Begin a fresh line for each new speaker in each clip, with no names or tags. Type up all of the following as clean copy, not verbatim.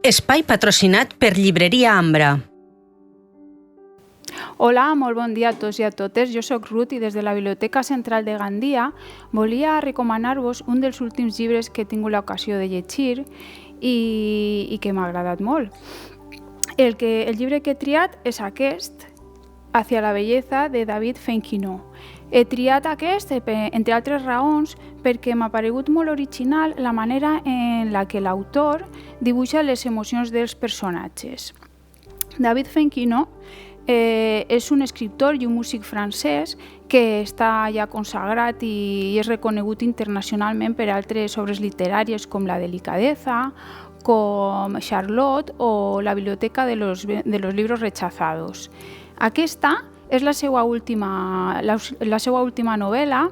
Espai patrocinat per Llibreria Ambra.
Hola, molt bon dia a tots i a totes. Jo soc Ruth i des de la Biblioteca Central de Gandia volia recomanar-vos un dels últims llibres que he tingut l'ocasió de llegir i que m'ha agradat molt. El llibre que he triat és aquest, Hacia la belleza, de David Fenquinó. He triat aquest, entre altres raons, perquè m'ha paregut molt original la manera en la que l'autor dibuixa les emocions dels personatges. David Fenquinó és un escriptor i un músic francès que està ja consagrat i és reconegut internacionalment per altres obres literàries com La delicadeza, com Charlotte o La biblioteca de los libros rechazados. Aquesta és la seva última novel·la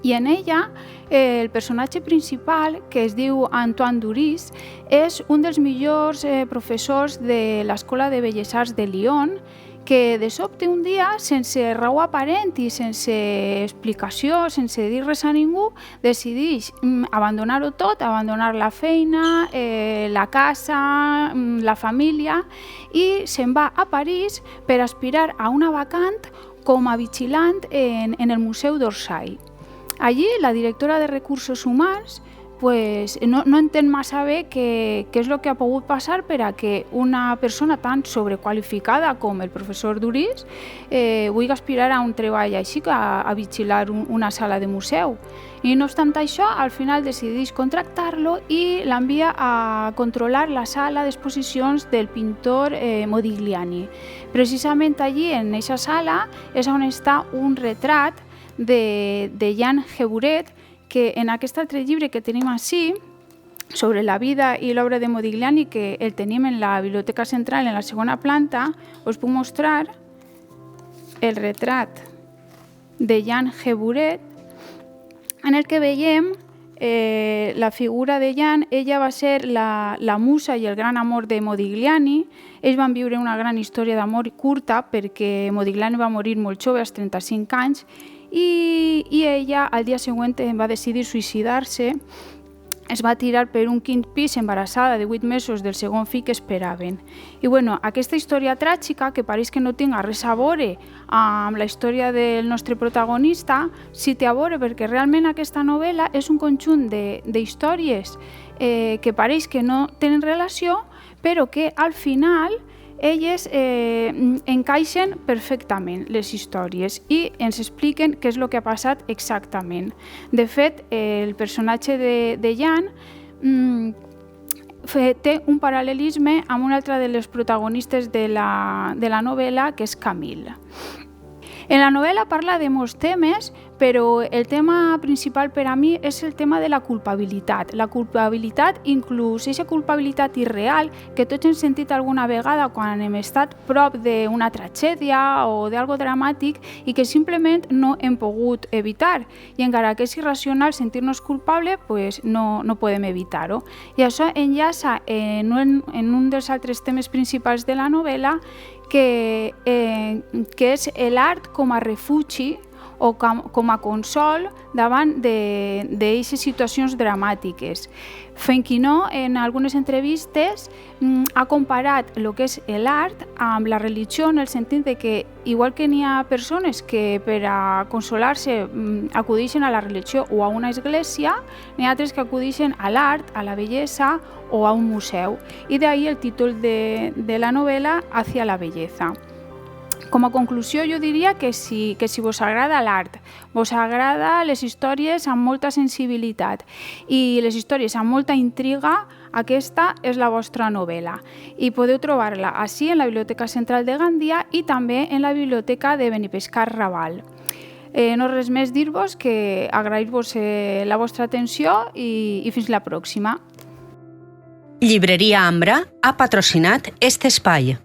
i en ella el personatge principal, que es diu Antoine Duris, és un dels millors professors de l'Escola de Belles Arts de Lyon, que de sobte un dia, sense raó aparent i sense explicació, sense dir res a ningú, decideix abandonar-ho tot, abandonar la feina, la casa, la família, i se'n va a París per aspirar a una vacant com a vigilant en el Museu d'Orsay. Allí la directora de Recursos Humans no entén massa bé què és el que ha pogut passar per a que una persona tan sobrequalificada com el professor Duris vulgui aspirar a un treball així, a vigilar una sala de museu. I no obstant això, al final decideix contractar-lo i l'envia a controlar la sala d'exposicions del pintor Modigliani. Precisament allí, en aquesta sala, és on està un retrat de Jean Geburet, que en aquest altre llibre que tenim ací, sobre la vida i l'obra de Modigliani, que el tenim en la Biblioteca Central, en la segona planta, us puc mostrar el retrat de Jean Geburet, en el que veiem la figura de Jean. Ella va ser la musa i el gran amor de Modigliani. Ells van viure una gran història d'amor curta perquè Modigliani va morir molt jove, als 35 anys, i ella al dia següent va decidir suïcidar-se. Es va tirar per un quint pis embarassada de 8 mesos del segon fill que esperaven. I aquesta història tràgica, que pareix que no tinga res a veure amb la història del nostre protagonista, sí té a veure perquè realment aquesta novel·la és un conjunt d'històries que pareix que no tenen relació, però que al final elles encaixen perfectament, les històries, i ens expliquen què és el que ha passat exactament. De fet, el personatge de Jean té un paral·lelisme amb una altra de les protagonistes de la novel·la, que és Camille. En la novel·la parla de molts temes, però el tema principal per a mi és el tema de la culpabilitat. La culpabilitat, inclús aquesta culpabilitat irreal que tots hem sentit alguna vegada quan hem estat prop d'una tragèdia o d'algo dramàtic i que simplement no hem pogut evitar. I encara que és irracional sentir-nos culpable, no podem evitar-ho. I això enllaça en un dels altres temes principals de la novel·la, que és l'art com a refugi o com a consol davant d'aquestes situacions dramàtiques. Fenquinó, en algunes entrevistes, ha comparat el que és l'art amb la religió, en el sentit que, igual que n'hi ha persones que per a consolar-se acudeixen a la religió o a una església, n'hi ha altres que acudeixen a l'art, a la bellesa o a un museu. I d'ahí el títol de la novel·la, Hacia la belleza. Com a conclusió, jo diria que si vos agrada l'art, vos agrada les històries amb molta sensibilitat i les històries amb molta intriga, aquesta és la vostra novel·la. I podeu trobar-la ací en la Biblioteca Central de Gandia i també en la Biblioteca de Benipescar Raval. No res més dir-vos que agrair-vos la vostra atenció i fins la pròxima.
Llibreria Ambra ha patrocinat este espai.